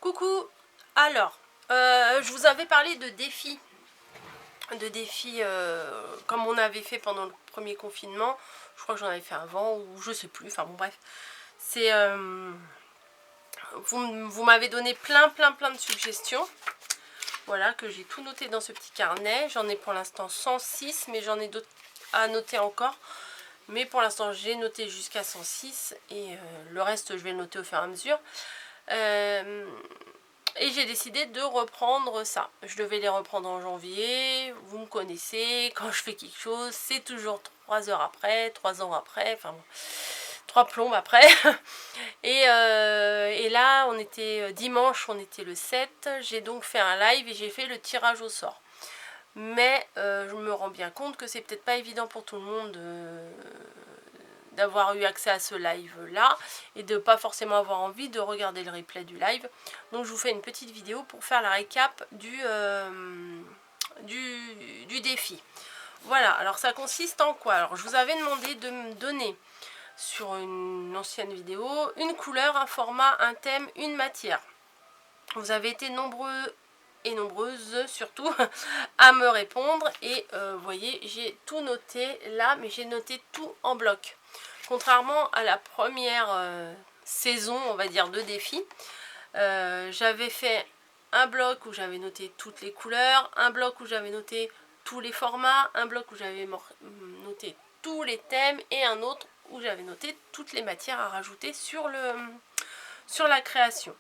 Coucou. Alors, je vous avais parlé de défis. Comme on avait fait pendant le premier confinement. Je crois que j'en avais fait avant ou je sais plus. Enfin bon bref. C'est vous m'avez donné plein de suggestions. Voilà, que j'ai tout noté dans ce petit carnet. J'en ai pour l'instant 106, mais j'en ai d'autres à noter encore. Mais pour l'instant, j'ai noté jusqu'à 106 et le reste, je vais le noter au fur et à mesure. Et j'ai décidé de reprendre ça. Je devais les reprendre en janvier. Vous me connaissez, quand je fais quelque chose, c'est toujours 3 heures après, 3 ans après, enfin bon, 3 plombes après. Et là, on était dimanche, on était le 7. J'ai donc fait un live et j'ai fait le tirage au sort. Mais je me rends bien compte que c'est peut-être pas évident pour tout le monde d'avoir eu accès à ce live là et de pas forcément avoir envie de regarder le replay du live. Donc je vous fais une petite vidéo pour faire la récap du défi. Voilà, alors ça consiste en quoi? Alors je vous avais demandé de me donner sur une ancienne vidéo une couleur, un format, un thème, une matière. Vous avez été nombreux et nombreuses surtout à me répondre et vous voyez, j'ai tout noté là, mais j'ai noté tout en bloc. Contrairement à la première saison, on va dire, de défi, j'avais fait un bloc où j'avais noté toutes les couleurs, un bloc où j'avais noté tous les formats, un bloc où j'avais noté tous les thèmes et un autre où j'avais noté toutes les matières à rajouter sur la création.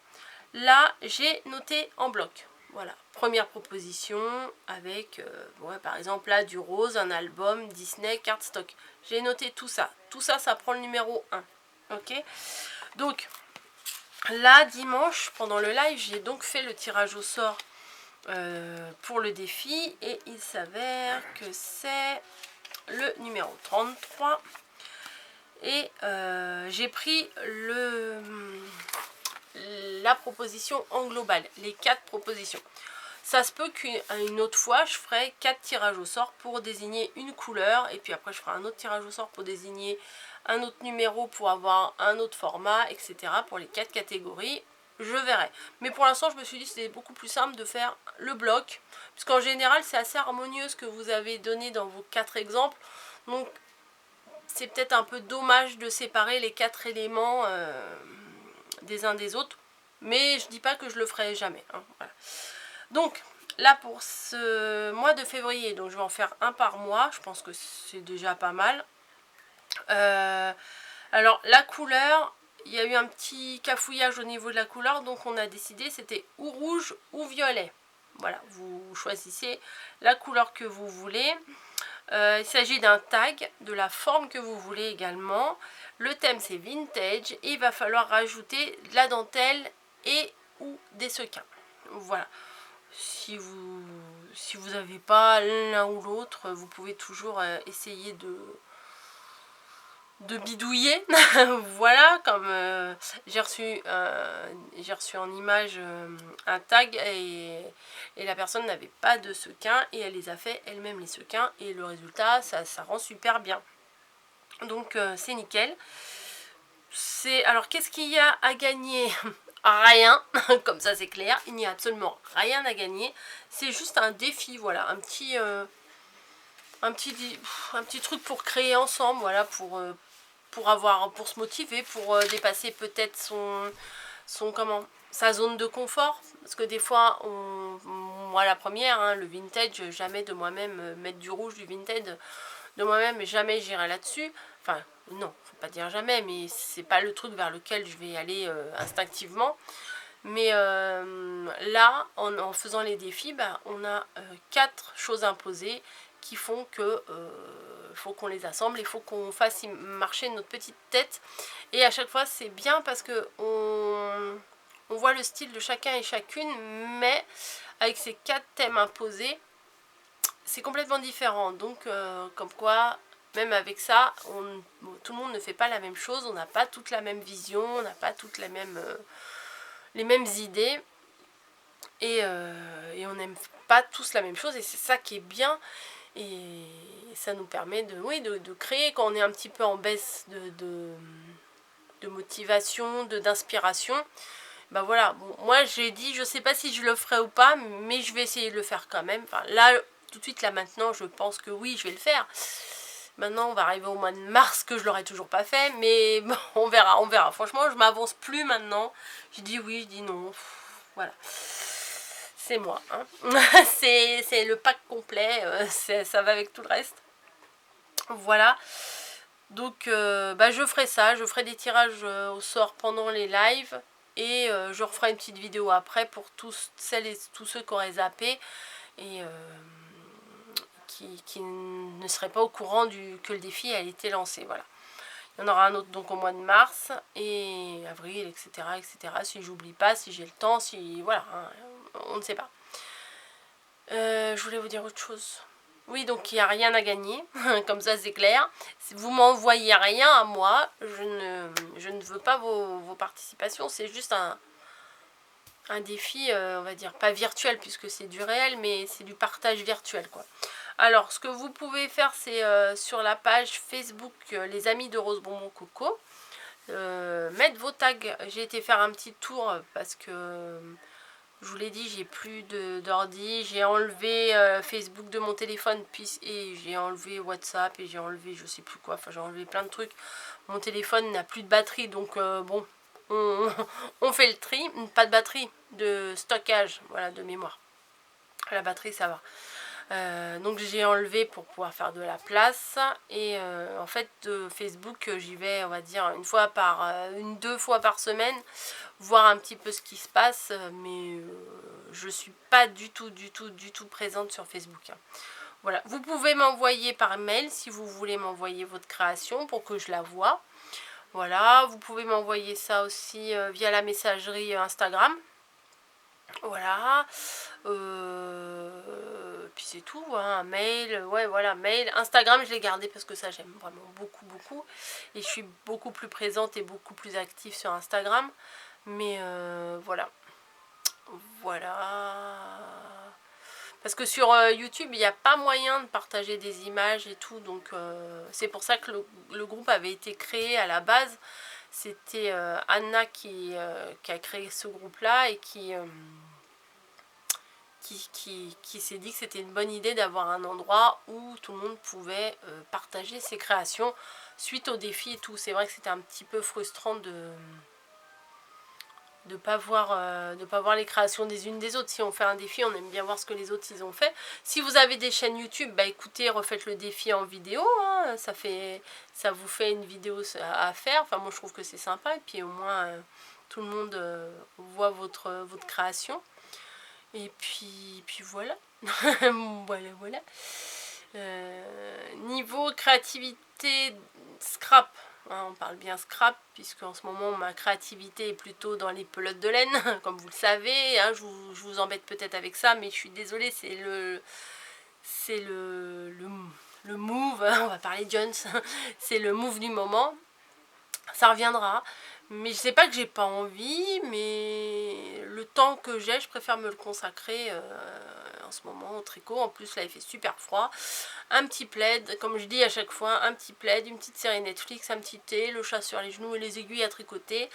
Là, j'ai noté en bloc. Voilà, première proposition avec, par exemple, là, du rose, un album, Disney, cardstock. J'ai noté tout ça. Tout ça, ça prend le numéro 1. Ok? Donc, là, dimanche, pendant le live, j'ai donc fait le tirage au sort pour le défi. Et il s'avère que c'est le numéro 33. Et j'ai pris la proposition en global, les 4 propositions. Ça se peut qu'une autre fois, je ferai 4 tirages au sort pour désigner une couleur. Et puis après, je ferai un autre tirage au sort pour désigner un autre numéro pour avoir un autre format, etc. Pour les 4 catégories. Je verrai. Mais pour l'instant, je me suis dit que c'était beaucoup plus simple de faire le bloc. Puisqu'en général, c'est assez harmonieux ce que vous avez donné dans vos 4 exemples. Donc, c'est peut-être un peu dommage de séparer les 4 éléments des uns des autres. Mais je dis pas que je le ferai jamais. Hein, voilà. Donc, là pour ce mois de février, donc je vais en faire un par mois. Je pense que c'est déjà pas mal. Alors, la couleur, il y a eu un petit cafouillage au niveau de la couleur. Donc, on a décidé, c'était ou rouge ou violet. Voilà, vous choisissez la couleur que vous voulez. Il s'agit d'un tag, de la forme que vous voulez également. Le thème, c'est vintage. Et il va falloir rajouter de la dentelle et ou des sequins. Voilà. Si vous n'avez pas l'un ou l'autre, vous pouvez toujours essayer de bidouiller. Voilà, comme j'ai reçu en image un tag et la personne n'avait pas de sequins et elle les a fait elle-même les sequins et le résultat, ça rend super bien. Donc c'est nickel. Alors qu'est-ce qu'il y a à gagner? Rien, comme ça c'est clair, il n'y a absolument rien à gagner, c'est juste un défi, voilà, un petit truc pour créer ensemble, voilà, pour se motiver, pour dépasser peut-être sa zone de confort, parce que des fois, moi la première, hein, le vintage, jamais de moi-même mettre du rouge, du vintage, de moi-même, jamais j'irai là-dessus, enfin, non, faut pas dire jamais, mais c'est pas le truc vers lequel je vais aller instinctivement. Mais là, en faisant les défis, on a 4 choses imposées qui font que faut qu'on les assemble, il faut qu'on fasse marcher notre petite tête. Et à chaque fois, c'est bien parce que on voit le style de chacun et chacune, mais avec ces 4 thèmes imposés, c'est complètement différent. Donc, comme quoi, même avec ça, tout le monde ne fait pas la même chose, on n'a pas toute la même vision, on n'a pas toutes les mêmes idées. Et on n'aime pas tous la même chose, et c'est ça qui est bien. Et ça nous permet de créer quand on est un petit peu en baisse de motivation, d'inspiration. Bah voilà, bon, moi j'ai dit, je sais pas si je le ferai ou pas, mais je vais essayer de le faire quand même. Enfin, là, tout de suite, là maintenant, je pense que oui, je vais le faire. Maintenant, on va arriver au mois de mars que je l'aurai toujours pas fait, mais bon, on verra, on verra. Franchement, je m'avance plus maintenant. Je dis oui, je dis non. Voilà. C'est moi. Hein. C'est le pack complet. Ça va avec tout le reste. Voilà. Donc, bah, je ferai ça. Je ferai des tirages au sort pendant les lives. Et je referai une petite vidéo après pour tous celles et tous ceux qui auraient zappé. Et qui ne seraient pas au courant que le défi a été lancé. Voilà. Il y en aura un autre donc au mois de mars et avril, etc. etc. Si j'oublie pas, si j'ai le temps, si. Voilà, hein, on ne sait pas. Je voulais vous dire autre chose. Oui, donc il n'y a rien à gagner, comme ça c'est clair. Si vous m'envoyez rien à moi, je ne veux pas vos participations, c'est juste un défi, on va dire, pas virtuel puisque c'est du réel, mais c'est du partage virtuel, quoi. Alors, ce que vous pouvez faire, c'est sur la page Facebook Les Amis de Rose Bonbon Coco, mettre vos tags. J'ai été faire un petit tour parce que... Je vous l'ai dit, j'ai plus d'ordi, j'ai enlevé Facebook de mon téléphone et j'ai enlevé WhatsApp et j'ai enlevé je sais plus quoi, enfin j'ai enlevé plein de trucs. Mon téléphone n'a plus de batterie donc bon, on fait le tri, pas de batterie, de stockage, voilà, de mémoire. La batterie ça va. Donc j'ai enlevé pour pouvoir faire de la place et en fait Facebook j'y vais on va dire deux fois par semaine voir un petit peu ce qui se passe mais je suis pas du tout présente sur Facebook, hein. Voilà, vous pouvez m'envoyer par mail si vous voulez m'envoyer votre création pour que je la voie. Voilà, vous pouvez m'envoyer ça aussi via la messagerie Instagram. Voilà, puis c'est tout, hein, un mail, ouais voilà, mail, Instagram je l'ai gardé parce que ça j'aime vraiment beaucoup, et je suis beaucoup plus présente et beaucoup plus active sur Instagram, mais voilà, parce que sur YouTube il n'y a pas moyen de partager des images et tout, donc c'est pour ça que le groupe avait été créé à la base, c'était Anna qui a créé ce groupe là et qui s'est dit que c'était une bonne idée d'avoir un endroit où tout le monde pouvait partager ses créations suite au défi et tout. C'est vrai que c'était un petit peu frustrant de pas voir les créations des unes des autres. Si on fait un défi, on aime bien voir ce que les autres ils ont fait. Si vous avez des chaînes YouTube, bah écoutez, refaites le défi en vidéo, hein. Ça vous fait une vidéo à faire. Enfin moi je trouve que c'est sympa et puis au moins tout le monde voit votre création. Et puis voilà. voilà. Niveau créativité, scrap. Hein, on parle bien scrap, puisque en ce moment ma créativité est plutôt dans les pelotes de laine, comme vous le savez. Hein, je vous embête peut-être avec ça, mais je suis désolée, c'est le move. On va parler Jones. C'est le move du moment. Ça reviendra. Mais je sais pas que j'ai pas envie, mais le temps que j'ai, je préfère me le consacrer en ce moment au tricot. En plus là il fait super froid. Un petit plaid, comme je dis à chaque fois, un petit plaid, une petite série Netflix, un petit thé, le chat sur les genoux et les aiguilles à tricoter.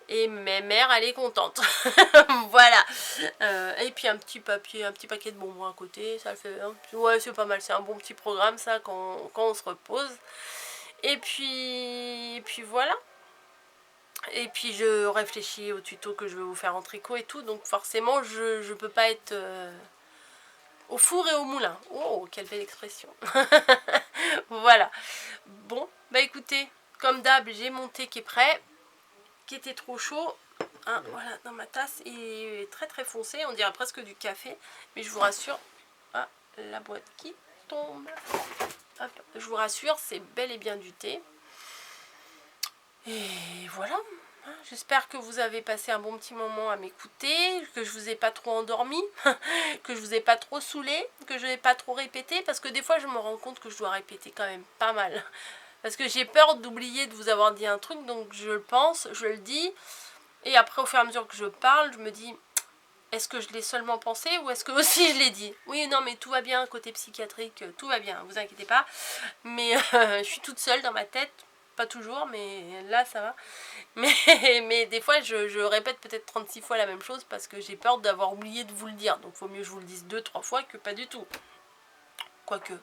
Et ma mère elle est contente. Voilà. Et puis un petit papier, un petit paquet de bonbons à côté, ça le fait. Hein. Ouais c'est pas mal, c'est un bon petit programme ça quand on se repose. Et puis voilà. Et puis je réfléchis au tuto que je vais vous faire en tricot et tout, donc forcément je peux pas être au four et au moulin. Oh, quelle belle expression. Voilà. Bon, bah écoutez, comme d'hab, j'ai mon thé qui est prêt, qui était trop chaud. Hein, voilà, dans ma tasse, il est très foncé, on dirait presque du café, mais je vous rassure, ah, la boîte qui tombe. Hop, je vous rassure, c'est bel et bien du thé. Et voilà, j'espère que vous avez passé un bon petit moment à m'écouter, que je vous ai pas trop endormi, que je vous ai pas trop saoulé, que je n'ai pas trop répété, parce que des fois je me rends compte que je dois répéter quand même pas mal. Parce que j'ai peur d'oublier de vous avoir dit un truc, donc je le pense, je le dis, et après au fur et à mesure que je parle, je me dis, est-ce que je l'ai seulement pensé ou est-ce que aussi je l'ai dit? Oui, non, mais tout va bien, côté psychiatrique, tout va bien, vous inquiétez pas, mais je suis toute seule dans ma tête. Pas toujours, mais là ça va. Mais des fois je répète peut-être 36 fois la même chose parce que j'ai peur d'avoir oublié de vous le dire. Donc il vaut mieux que je vous le dise 2-3 fois que pas du tout. Quoique,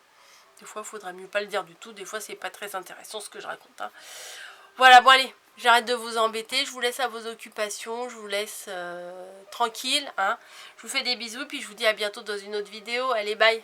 des fois il faudrait mieux pas le dire du tout. Des fois c'est pas très intéressant ce que je raconte. Hein. Voilà, bon allez, j'arrête de vous embêter. Je vous laisse à vos occupations. Je vous laisse tranquille. Hein. Je vous fais des bisous puis je vous dis à bientôt dans une autre vidéo. Allez, bye.